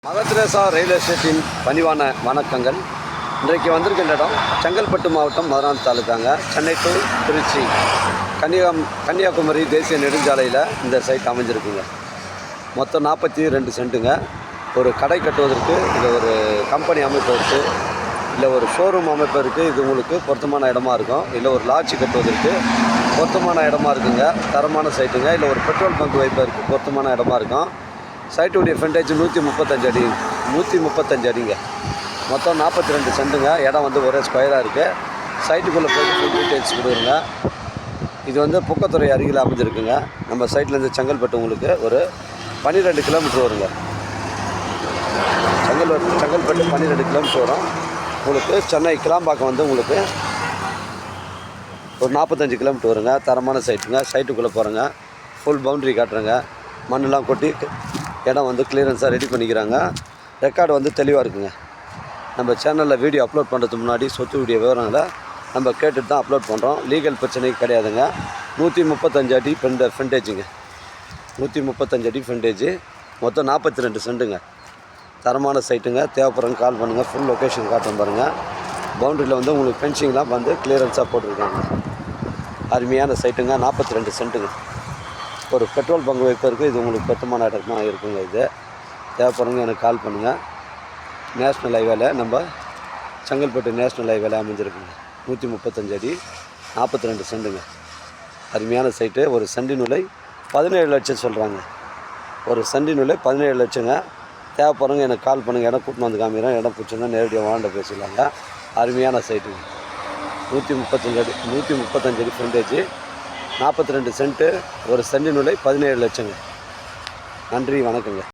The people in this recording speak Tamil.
மதர் தெரேசா ரயில்வே ஸ்டேஷன் பணிவான வணக்கங்கள். இன்றைக்கு வந்திருக்கின்ற இடம் செங்கல்பட்டு மாவட்டம் மதுரான் தாலுக்காங்க. சென்னை டு திருச்சி கன்னியாகுமரி தேசிய நெடுஞ்சாலையில் இந்த சைட் அமைஞ்சிருக்குங்க. மொத்தம் 42 சென்ட்டுங்க. ஒரு கடை கட்டுவதற்கு, இல்லை ஒரு கம்பெனி அமைப்பதற்கு, இல்லை ஒரு ஷோரூம் அமைப்பதற்கு இது உங்களுக்கு பொருத்தமான இடமா இருக்கும். இல்லை ஒரு லாட்ஜ் கட்டுவதற்கு பொருத்தமான இடமா இருக்குங்க. தரமான சைட்டுங்க. இல்லை ஒரு பெட்ரோல் பங்க் வைப்பதற்கு பொருத்தமான இடமா இருக்கும். சைட்டுடைய ஃப்ரண்டேஜ் 135 அடி 135 அடிங்க. மொத்தம் 42 சென்ட்டுங்க. இடம் வந்து ஒரே ஸ்கொயராக இருக்குது. சைட்டுக்குள்ளே போய்ட்டு ஃபுல் டீட்டெயில்ஸ் கொடுக்குறேங்க. இது வந்து புக்கத்துறை அருகில் அமைஞ்சிருக்குங்க. நம்ம சைட்லேருந்து செங்கல்பட்டு உங்களுக்கு ஒரு 12 கிலோமீட்டர் வருங்க. செங்கல்பட்டு 12 கிலோமீட்டர் வரும். உங்களுக்கு சென்னை கிளாம்பாக்கம் வந்து உங்களுக்கு ஒரு 45 கிலோமீட்டர் வருங்க. தரமான சைட்டுங்க. சைட்டுக்குள்ளே போகிறேங்க. Full boundary காட்டுறேங்க. மண்ணெலாம் கொட்டி இடம் வந்து கிளியரன்ஸாக ரெடி பண்ணிக்கிறாங்க. ரெக்கார்டு வந்து தெளிவாக இருக்குங்க. நம்ம சேனலில் வீடியோ அப்லோட் பண்ணுறதுக்கு முன்னாடி சொத்து வீடியோ விவரங்களை நம்ம கேட்டுட்டு தான் அப்லோட் பண்ணுறோம். லீகல் பிரச்சனை கிடையாதுங்க. 135 அடி ஃப்ரண்டேஜுங்க. 135 அடி ஃப்ரண்டேஜ். மொத்தம் 42 சென்ட்டுங்க. தரமான சைட்டுங்க. தேவைப்படுறவங்க கால் பண்ணுங்கள். ஃபுல் லொக்கேஷன் காட்டுறோம் பாருங்கள். பவுண்ட்ரியில் வந்து உங்களுக்கு ஃபென்சிங்லாம் வந்து கிளியரன்ஸாக போட்டிருக்காங்க. அருமையான சைட்டுங்க. 42 சென்ட்டுங்க. ஒரு பெட்ரோல் பங்கு வைப்பதற்கு இது உங்களுக்கு பொருத்தமான இடமா இருக்குங்க. இது தேவைப்படுறவங்க எனக்கு கால் பண்ணுங்கள். நேஷ்னல் ஹைவேல நம்ம செங்கல்பட்டு நேஷ்னல் ஹைவேல அமைஞ்சிருக்குங்க. 135 அடி 42 சென்ட்டுங்க. அருமையான சைட்டு. ஒரு சென்டின் விலை 17 லட்சம் சொல்கிறாங்க. ஒரு சென்டின் விலை 17 லட்சங்க. தேவைப்படுறவங்க எனக்கு கால் பண்ணுங்கள். இடம் கூட்டின்னு வந்து காமிக்கிறேன். இடம் பிடிச்சிருந்தா நேரடியாக வாண்ட பேசிடலாங்க. அருமையான சைட்டுங்க. 135 அடி 135 அடி ஃப்ரண்டேஜ், 42 சென்ட்டு. ஒரு சென்டின் விலை 17 லட்சங்க. நன்றி, வணக்கங்க.